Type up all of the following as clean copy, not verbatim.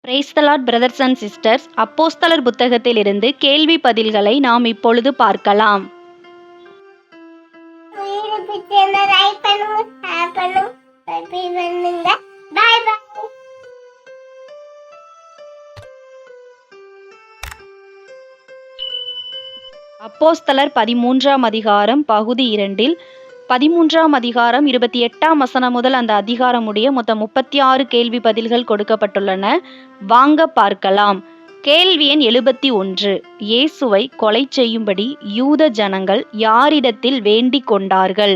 Praise the Lord brothers and sisters. அப்போஸ்தலர் புத்தகத்திலிருந்து கேள்வி பதில்களை நாம் இப்பொழுது பார்க்கலாம். அப்போஸ்தலர் 13ஆம் அதிகாரம் பகுதி 2இல் 13ஆம் அதிகாரம் 28ஆம் வசனம் முதல் அந்த அதிகாரம் உடைய மொத்தம் 36 கேள்வி பதில்கள் கொடுக்கப்பட்டுள்ளன. வாங்க பார்க்கலாம். கேள்வி எண் 71. இயேசுவை கொலை செய்யும்படி யூத ஜனங்கள் யாரிடத்தில் வேண்டிக் கொண்டார்கள்?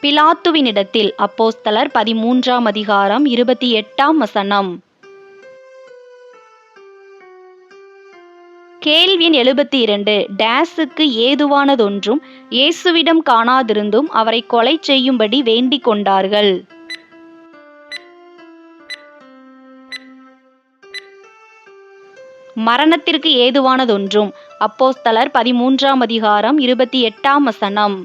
பிலாத்துவினிடத்தில். அப்போஸ்தலர் 13ஆம் அதிகாரம் 28ஆம் வசனம். கேள்வி எண் 72. டேஸுக்கு ஏதுவானதொன்றும் இயேசுவிடம் காணாதிருந்தும் அவரை கொலை செய்யும்படி வேண்டிக் கொண்டார்கள். மரணத்திற்கு ஏதுவானதொன்றும். அப்போஸ்தலர் 13ஆம் அதிகாரம் 28ஆம் வசனம்.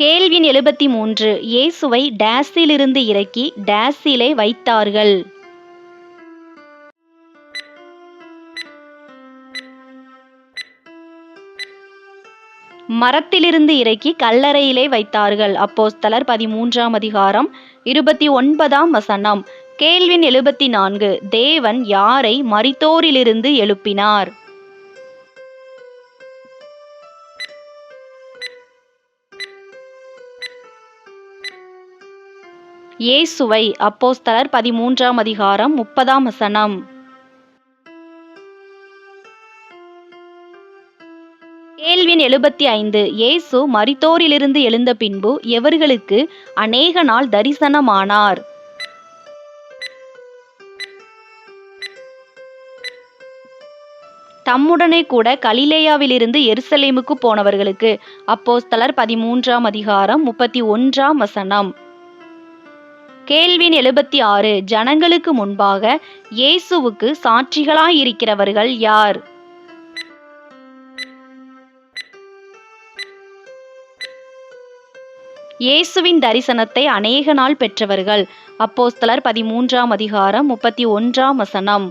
கேள்வி எண் 73. இயேசுவை டேஸிலிருந்து இறக்கி டேஸிலே வைத்தார்கள். மரத்திலிருந்து இறக்கி கல்லறையிலே வைத்தார்கள். அப்போஸ்தலர் 13ஆம் அதிகாரம் 29ஆம் வசனம். கேள்வி எண் 74. தேவன் யாரை மரித்தோரிலிருந்து எழுப்பினார்? இயேசுவை. அப்போஸ்தலர் 13ஆம் அதிகாரம் 30ஆம் வசனம். கேள்வி எண் 75. இயேசு மரித்தோரிலிருந்து எழுந்த பின்பு எவர்களுக்கு அநேக நாள் தரிசனமானார்? தம்முடனே கூட கலிலேயாவிலிருந்து எருசலேமுக்கு போனவர்களுக்கு. அப்போஸ்தலர் 13ஆம் அதிகாரம் 31ஆம் வசனம். கேள்வி எண் 76. ஜனங்களுக்கு முன்பாக இயேசுவுக்கு சாட்சிகளாயிருக்கிறவர்கள் யார்? இயேசுவின் தரிசனத்தை அநேக நாள் பெற்றவர்கள். அப்போஸ்தலர் 13ஆம் அதிகாரம் 31ஆம் வசனம்.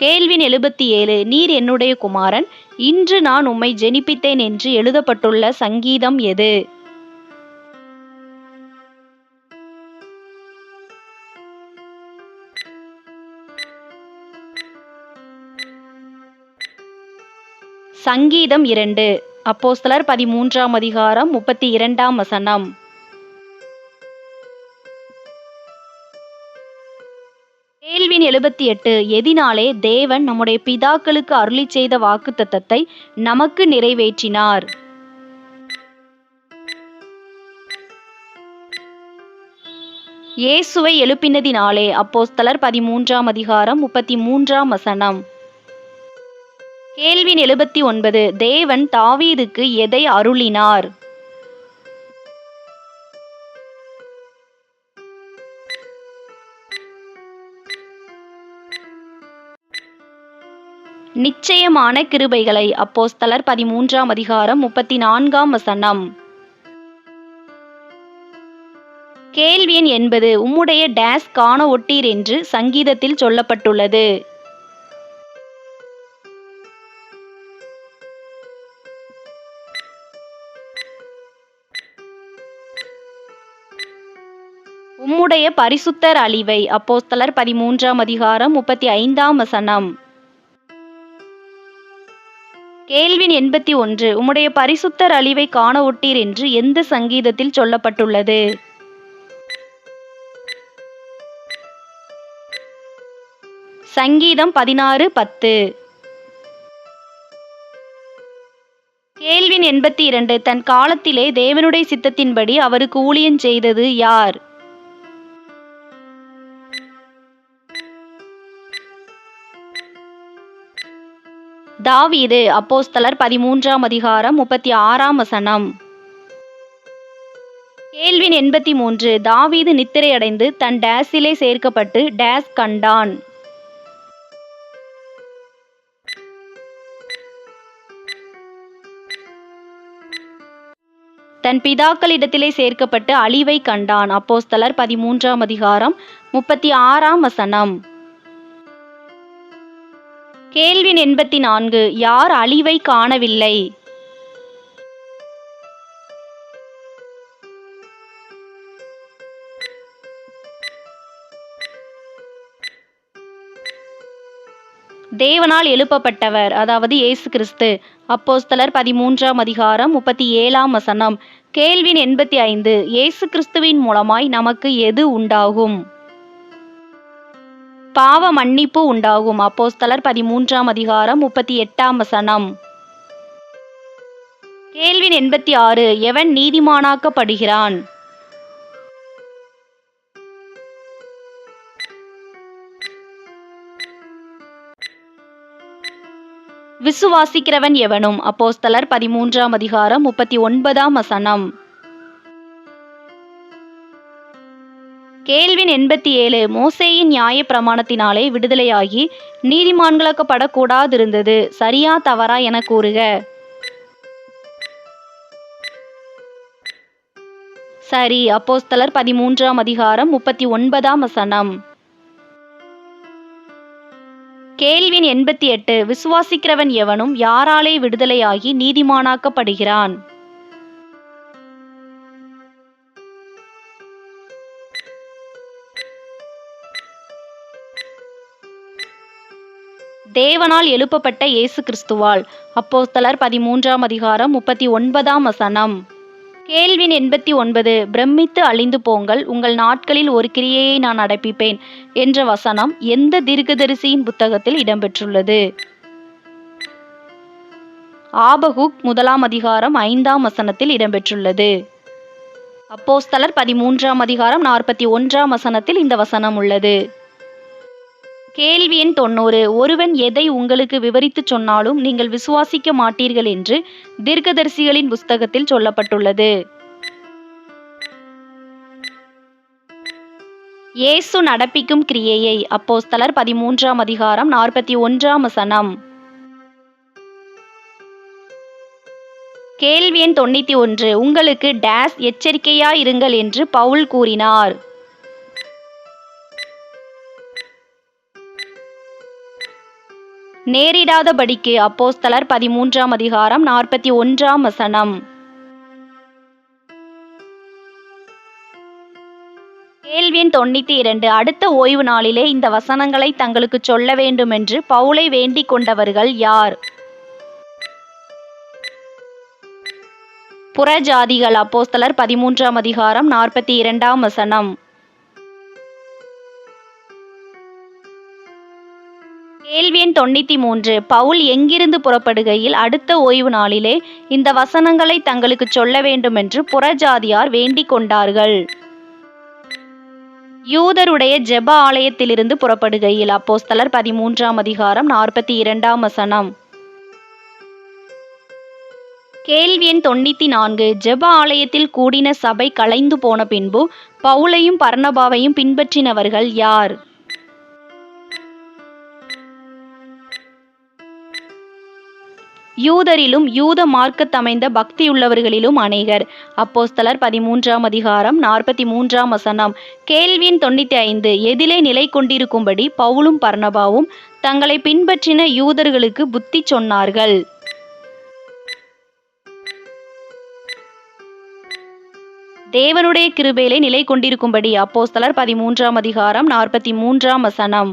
கேள்வி எண் 77. நீர் என்னுடைய குமாரன், இன்று நான் உம்மை ஜெனிப்பித்தேன் என்று எழுதப்பட்டுள்ள சங்கீதம் எது? சங்கீதம் 2. அப்போஸ்தலர் 13ஆம் அதிகாரம் 32ஆம் வசனம். கேள்வி எண் 78. எதினாலே தேவன் நம்முடைய பிதாக்களுக்கு அருளிச் செய்த வாக்குத்தத்தத்தை நமக்கு நிறைவேற்றினார்? இயேசுவை எழுப்பினதினாலே. அப்போஸ்தலர் 13ஆம் அதிகாரம் 33ஆம் வசனம். கேள்வி எண் 79. தேவன் தாவீதுக்கு எதை அருளினார்? நிச்சயமான கிருபைகளை. அப்போஸ்தலர் 13ஆம் அதிகாரம் 34ஆம் வசனம். கேள்வி எண் 80. உம்முடைய டேஸ் காண ஒட்டீர் என்று சங்கீதத்தில் சொல்லப்பட்டுள்ளது. உம்முடைய பரிசுத்தர் அழிவை. அப்போஸ்தலர் 13ஆம் அதிகாரம் 35ஆம் வசனம். கேள்வி எண் 81. உம்முடைய பரிசுத்தர் அழிவை காண ஒட்டீர் என்று எந்த சங்கீதத்தில் சொல்லப்பட்டுள்ளது? சங்கீதம் 16:10. கேள்வி எண் 82. தன் காலத்திலே தேவனுடைய சித்தத்தின்படி அவருக்கு ஊழியம் செய்தது யார்? தாவீது. அப்போஸ்தலர் 13ஆம் அதிகாரம் 36ஆம் வசனம். கேள்வி எண் 83. தாவீது நித்திரையடைந்து தன் டேஸிலே சேர்க்கப்பட்டு டேஸ் கண்டான்? தன் பிதாக்களிடத்திலே சேர்க்கப்பட்டு அழிவை கண்டான். அப்போஸ்தலர் 13ஆம் அதிகாரம் 36ஆம் வசனம். கேள்வி 84. யார் அழிவை காணவில்லை? தேவனால் எழுப்பப்பட்டவர், அதாவது இயேசு கிறிஸ்து. அப்போஸ்தலர் 13ஆம் அதிகாரம் 37ஆம் வசனம். கேள்வி 85. இயேசு கிறிஸ்துவின் மூலமாய் நமக்கு எது உண்டாகும்? பாவ மன்னிப்பு உண்டாகும். அப்போஸ்தலர் 13ஆம் அதிகாரம் 38ஆம் வசனம். கேள்வி 86. எவன் நீதிமானாக்கப்படுகிறான்? விசுவாசிக்கிறவன் எவனும். அப்போஸ்தலர் 13ஆம் அதிகாரம் 39ஆம் வசனம். கேள்வி 87. மோசேயின் நியாய பிரமாணத்தினாலே விடுதலையாகி நீதிமான்களாக்கப்படக்கூடாதிருந்தது சரியா தவறா என கூறுக. சரி. அப்போஸ்தலர் 13ஆம் அதிகாரம் 39ஆம் வசனம். கேள்வி 88. விசுவாசிக்கிறவன் எவனும் யாராலே விடுதலையாகி நீதிமானாக்கப்படுகிறான்? தேவனால் எழுப்பப்பட்ட இயேசு கிறிஸ்துவால். அப்போஸ்தலர் 13ஆம் அதிகாரம் 39ஆம் வசனம். கேள்வி 89. பிரமித்து அழிந்து போங்கள், உங்கள் நாட்களில் ஒரு கிரியையை நான் நடப்பிப்பேன் என்ற வசனம் எந்த தீர்க்கதரிசியின் புத்தகத்தில் இடம்பெற்றுள்ளது? ஆபகுக் 1ஆம் அதிகாரம் 5ஆம் வசனத்தில் இடம்பெற்றுள்ளது. அப்போஸ்தலர் 13ஆம் அதிகாரம் 41ஆம் வசனத்தில் இந்த வசனம் உள்ளது. கேள்வி எண் 90. ஒருவன் எதை உங்களுக்கு விவரித்துச் சொன்னாலும் நீங்கள் விசுவாசிக்க மாட்டீர்கள் என்று தீர்க்கதரிசிகளின் புஸ்தகத்தில் சொல்லப்பட்டுள்ளது. இயேசு நடப்பிக்கும் கிரியையை. அப்போஸ்தலர் 13ஆம் அதிகாரம் 41ஆம் வசனம். கேள்வி எண் 91. உங்களுக்கு டேஸ் எச்சரிக்கையாயிருங்கள் என்று பவுல் கூறினார்? நேரிடாதபடிக்கு. அப்போஸ்தலர் 13ஆம் அதிகாரம் 41ஆம் வசனம். கேள்வி எண் 92. அடுத்த ஓய்வு நாளிலே இந்த வசனங்களை தங்களுக்கு சொல்ல வேண்டுமென்று பவுலை வேண்டிக் கொண்டவர்கள் யார்? புறஜாதிகள். அப்போஸ்தலர் 13ஆம் அதிகாரம் 42ஆம் வசனம். கேள்வி எண் 93. பவுல் எங்கிருந்து புறப்படுகையில் அடுத்த ஓய்வு நாளிலே இந்த வசனங்களை தங்களுக்கு சொல்ல வேண்டுமென்று புறஜாதியார் வேண்டிக் கொண்டார்கள்? யூதருடைய ஜெப ஆலயத்திலிருந்து புறப்படுகையில். அப்போஸ்தலர் 13ஆம் அதிகாரம் 42ஆம் வசனம். கேள்வி எண் 94. ஜெப ஆலயத்தில் கூடின சபை கலைந்து போன பின்பு பவுலையும் பர்னபாவையும் பின்பற்றினவர்கள் யார்? யூதரிலும் யூத மார்க்கத்தமைந்த பக்தியுள்ளவர்களிலும் அநேகர். அப்போஸ்தலர் 13ஆம் அதிகாரம் 43ஆம் வசனம். கேள்வி எண் 95. எதிலே நிலை கொண்டிருக்கும்படி பவுலும் பர்னபாவும் தங்களை பின்பற்றின யூதர்களுக்கு புத்தி சொன்னார்கள்? தேவனுடைய கிருபையிலே நிலை கொண்டிருக்கும்படி. அப்போஸ்தலர் 13ஆம் அதிகாரம் 43ஆம் வசனம்.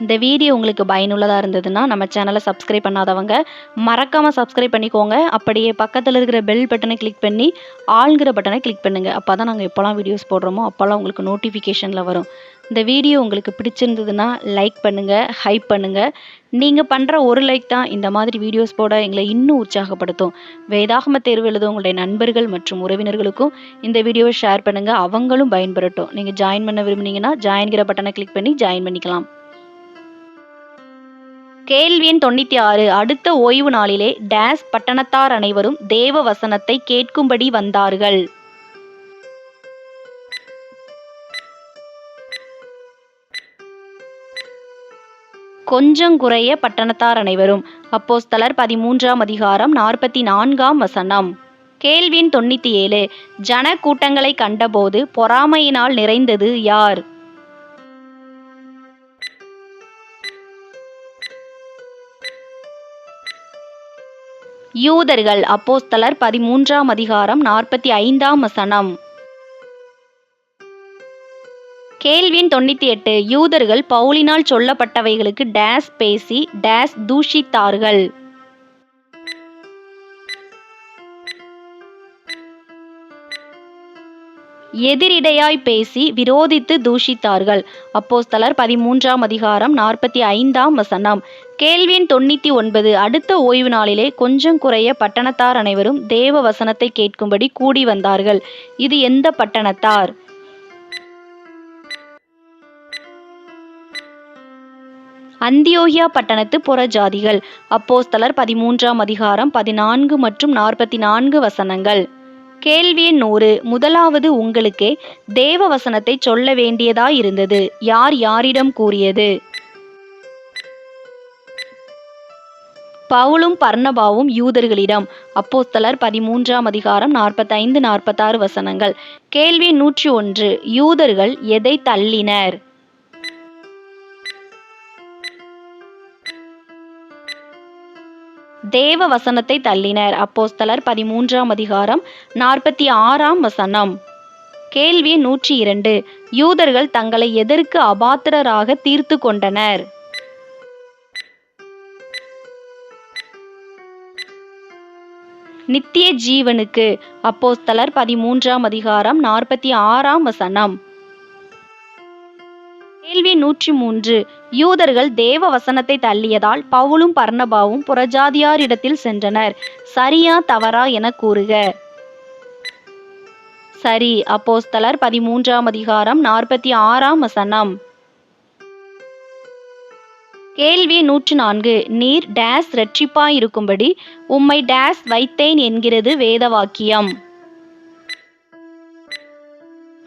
இந்த வீடியோ உங்களுக்கு பயனுள்ளதாக இருந்ததுன்னா நம்ம சேனலை சப்ஸ்கிரைப் பண்ணாதவங்க மறக்காமல் சப்ஸ்கிரைப் பண்ணிக்கோங்க. அப்படியே பக்கத்தில் இருக்கிற பெல் பட்டனை கிளிக் பண்ணி ஆளுங்கிற பட்டனை கிளிக் பண்ணுங்கள். அப்போ தான் நாங்கள் எப்போல்லாம் வீடியோஸ் போடுறோமோ அப்போல்லாம் உங்களுக்கு நோட்டிஃபிகேஷனில் வரும். இந்த வீடியோ உங்களுக்கு பிடிச்சிருந்ததுன்னா லைக் பண்ணுங்கள், ஹைப் பண்ணுங்கள். நீங்கள் பண்ணுற ஒரு லைக் தான் இந்த மாதிரி வீடியோஸ் போட எங்களை இன்னும் உற்சாகப்படுத்தும். வேதாகம தேர்வு எழுத உங்களுடைய நண்பர்கள் மற்றும் உறவினர்களுக்கும் இந்த வீடியோவை ஷேர் பண்ணுங்கள், அவங்களும் பயன்பெறட்டும். நீங்கள் ஜாயின் பண்ண விரும்புனீங்கன்னா ஜாயின்கிற பட்டனை கிளிக் பண்ணி ஜாயின் பண்ணிக்கலாம். கேள்வி எண் 96. அடுத்த ஓய்வு நாளிலே டேஸ் பட்டணத்தார் அனைவரும் தேவ வசனத்தை கேட்கும்படி வந்தார்கள்? கொஞ்சங்குறைய பட்டணத்தார் அனைவரும். அப்போஸ்தலர் 13ஆம் அதிகாரம் 44ஆம் வசனம். கேள்வி எண் 97. ஜன கூட்டங்களை கண்டபோது பொறாமையினால் நிறைந்தது யார்? யூதர்கள். அப்போஸ்தலர் 13ஆம் அதிகாரம் 45ஆம் வசனம். கேள்வி எண் 98. யூதர்கள் பவுலினால் சொல்லப்பட்டவைகளுக்கு டேஸ் பேசி டேஸ் தூஷித்தார்கள். எதிரிடையாய் பேசி விரோதித்து தூஷித்தார்கள். அப்போஸ்தலர் 13ஆம் அதிகாரம் 45ஆம் வசனம். கேள்வி எண் 99. அடுத்த ஓய்வு நாளிலே கொஞ்சம் குறைய பட்டணத்தார் அனைவரும் தேவ வசனத்தை கேட்கும்படி கூடி வந்தார்கள். இது எந்த பட்டணத்தார்? அந்தியோகியா பட்டணத்து புறஜாதிகள். அப்போஸ்தலர் 13ஆம் அதிகாரம் 14 மற்றும் 44 வசனங்கள். கேள்வி எண் 100. முதலாவது உங்களுக்கே தேவ வசனத்தை சொல்ல வேண்டியதாயிருந்தது. யார் யாரிடம் கூறியது? பவுலும் பர்னபாவும் யூதர்களிடம். அப்போஸ்தலர் 13ஆம் அதிகாரம் 45-46 வசனங்கள். கேள்வி 101. யூதர்கள் எதை தள்ளினர்? தேவ வசனத்தை தள்ளினர். அப்போஸ்தலர் 13ஆம் அதிகாரம் 46ஆம் வசனம். கேள்வி 102. யூதர்கள் தங்களை எதற்கு அபாத்திரராக தீர்த்து கொண்டனர்? நித்திய ஜீவனுக்கு. அப்போஸ்தலர் 13ஆம் அதிகாரம் 46ஆம் வசனம். கேள்வி 103. யூதர்கள் தேவ வசனத்தை தள்ளியதால் பவுலும் பர்னபாவும் புறஜாதியாரிடத்தில் சென்றனர். சரியா தவறா என கூறுக. சரி. அப்போஸ்தலர் 13ஆம் அதிகாரம் 46ஆம் வசனம். கேள்வி 104. நீர் டேஸ் இரட்சிப்பாயிருக்கும்படி உம்மை டேஸ் வைத்தேன் என்கிறது வேதவாக்கியம்.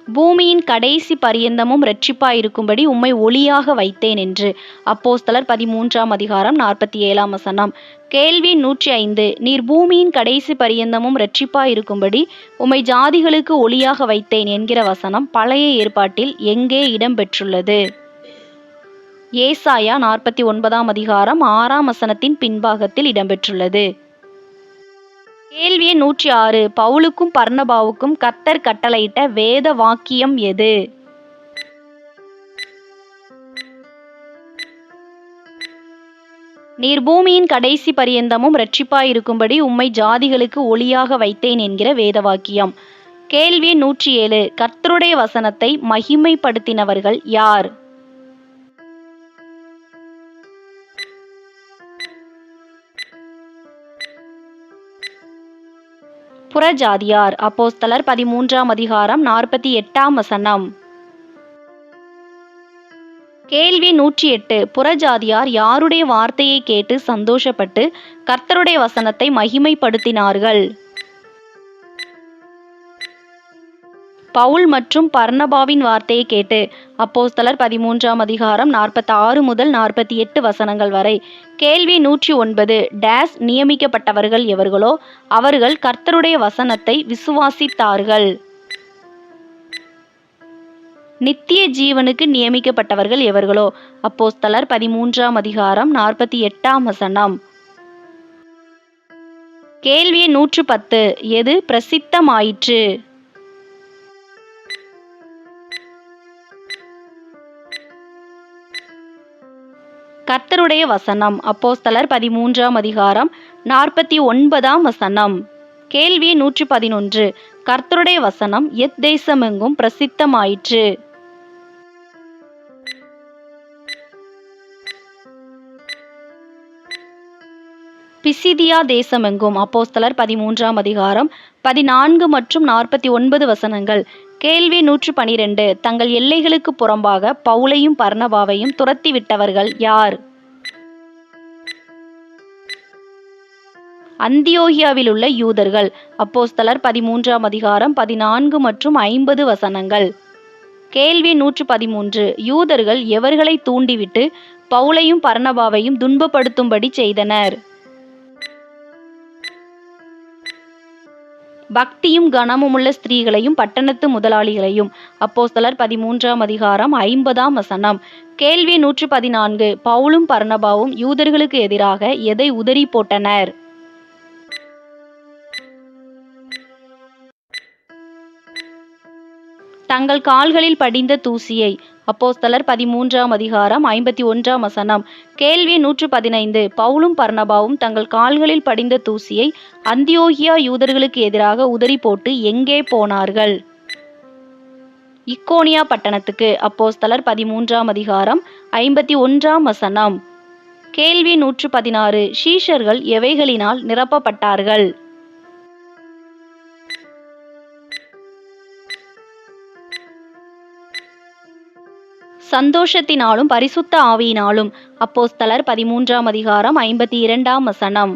பூமியின் கடைசி பரியந்தமும் இரட்சிப்பாயிருக்கும்படி உம்மை ஒளியாக வைத்தேன் என்று. அப்போஸ்தலர் 13ஆம் அதிகாரம் 47ஆம் வசனம். கேள்வி 105. நீர் பூமியின் கடைசி பரியந்தமும் இரட்சிப்பாயிருக்கும்படி உம்மை ஜாதிகளுக்கு ஒளியாக வைத்தேன் என்கிற வசனம் பழைய ஏற்பாட்டில் எங்கே இடம்பெற்றுள்ளது? ஏசாயா 49ஆம் அதிகாரம் 6ஆம் வசனத்தின் பின்பாகத்தில் இடம்பெற்றுள்ளது. கேள்வி 106. பவுலுக்கும் பர்னபாவுக்கும் கர்த்தர் கட்டளையிட்ட வேத வாக்கியம் எது? நீர் பூமியின் கடைசி பரியந்தமும் இரட்சிப்பாயிருக்கும்படி உம்மை ஜாதிகளுக்கு ஒளியாக வைத்தேன் என்கிற வேதவாக்கியம். கேள்வி 107. கர்த்தருடைய வசனத்தை மகிமைப்படுத்தினவர்கள் யார்? புறஜாதியார். அப்போஸ்தலர் 13ஆம் அதிகாரம் 48ஆம் வசனம். கேள்வி 108. புறஜாதியார் யாருடைய வார்த்தையை கேட்டு சந்தோஷப்பட்டு கர்த்தருடைய வசனத்தை மகிமைப்படுத்தினார்கள்? பவுல் மற்றும் பர்னபாவின் வார்த்தையை கேட்டு. அப்போஸ்தலர் 13ஆம் அதிகாரம் 46 முதல் 48 வசனங்கள் வரை. கேள்வி 109. டேஸ் நியமிக்கப்பட்டவர்கள் எவர்களோ அவர்கள் கர்த்தருடைய வசனத்தை விசுவாசித்தார்கள். நித்திய ஜீவனுக்கு நியமிக்கப்பட்டவர்கள் எவர்களோ? அப்போஸ்தலர் 13ஆம் அதிகாரம் 48ஆம் வசனம். கேள்வி 110. எது பிரசித்தமாயிற்று? கர்த்தருடைய வசனம். அப்போஸ்தலர் 13ஆம் அதிகாரம் 49ஆம் வசனம். கேள்வி 111. கர்த்தருடைய வசனம் எத்தேசமெங்கும் பிரசித்தமாயிற்று? பிசிதியா தேசமெங்கும். அப்போஸ்தலர் 13ஆம் அதிகாரம் 14 மற்றும் 49 வசனங்கள். கேள்வி 112. தங்கள் எல்லைகளுக்கு புறம்பாக பவுலையும் பர்னபாவையும் துரத்திவிட்டவர்கள் யார்? அந்தியோகியாவிலுள்ள யூதர்கள். அப்போஸ்தலர் 13ஆம் அதிகாரம் 14 மற்றும் 50 வசனங்கள். கேள்வி 113. யூதர்கள் எவர்களை தூண்டிவிட்டு பவுலையும் பர்னபாவையும் துன்பப்படுத்தும்படி செய்தனர்? பக்தியும் கனமுமுள்ள ஸ்திரீகளையும் பட்டணத்து முதலாளிகளையும். அப்போஸ்தலர் 13ஆம் அதிகாரம் 50ஆம் வசனம். கேள்வி 114. பவுலும் பர்னபாவும் யூதர்களுக்கு எதிராக எதை உதறி போட்டனர்? தங்கள் கால்களில் படிந்த தூசியை. அப்போஸ்தலர் 13ஆம் அதிகாரம் 51ஆம் வசனம். கேள்வி 115. பவுலும் பர்னபாவும் தங்கள் கால்களில் படிந்த தூசியை அந்தியோகியா யூதர்களுக்கு எதிராக உதறி போட்டு எங்கே போனார்கள்? இக்கோனியா பட்டணத்துக்கு. அப்போஸ்தலர் 13ஆம் அதிகாரம் 51ஆம் வசனம். கேள்வி 116. சீஷர்கள் எவைகளினால் நிரப்பப்பட்டார்கள்? சந்தோஷத்தினாலும் பரிசுத்த ஆவியினாலும். அப்போஸ்தலர் 13ஆம் அதிகாரம் 52ஆம் வசனம்.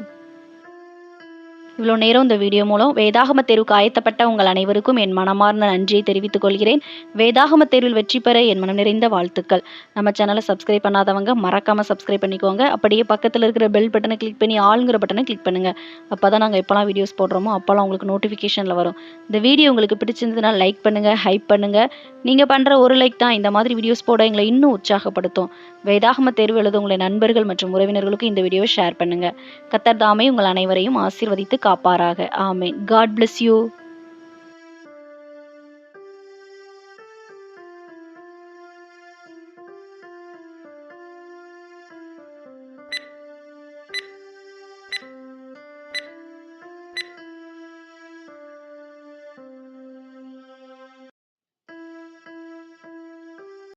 இவ்வளோ நேரம் இந்த வீடியோ மூலம் வேதாகம தேர்வுக்கு ஆயத்தப்பட்ட உங்கள் அனைவருக்கும் என் மனமார்ந்த நன்றியை தெரிவித்துக் கொள்கிறேன். வேதாகம தேர்வில் வெற்றி பெற என் மனம் நிறைந்த வாழ்த்துக்கள். நம்ம சேனலை சப்ஸ்கிரைப் பண்ணாதவங்க மறக்காமல் சப்ஸ்கிரைப் பண்ணிக்கோங்க. அப்படியே பக்கத்தில் இருக்கிற பெல் பட்டனை கிளிக் பண்ணி ஆளுங்கிற பட்டனை கிளிக் பண்ணுங்கள். அப்போ தான் நாங்கள் எப்போல்லாம் வீடியோஸ் போடுறோமோ அப்போல்லாம் உங்களுக்கு நோட்டிஃபிகேஷனில் வரும். இந்த வீடியோ உங்களுக்கு பிடிச்சிருந்ததுன்னா லைக் பண்ணுங்கள், ஹைப் பண்ணுங்கள். நீங்கள் பண்ணுற ஒரு லைக் தான் இந்த மாதிரி வீடியோஸ் போட எங்களை இன்னும் உற்சாகப்படுத்தும். வேதாகம தேர்வு எழுத உங்களை நண்பர்கள் மற்றும் உறவினர்களுக்கு இந்த வீடியோவை ஷேர் பண்ணுங்கள். கர்த்தர் தாமே உங்கள் அனைவரையும் ஆசீர்வதித்து காப்பாராக. ஆமென். God bless you.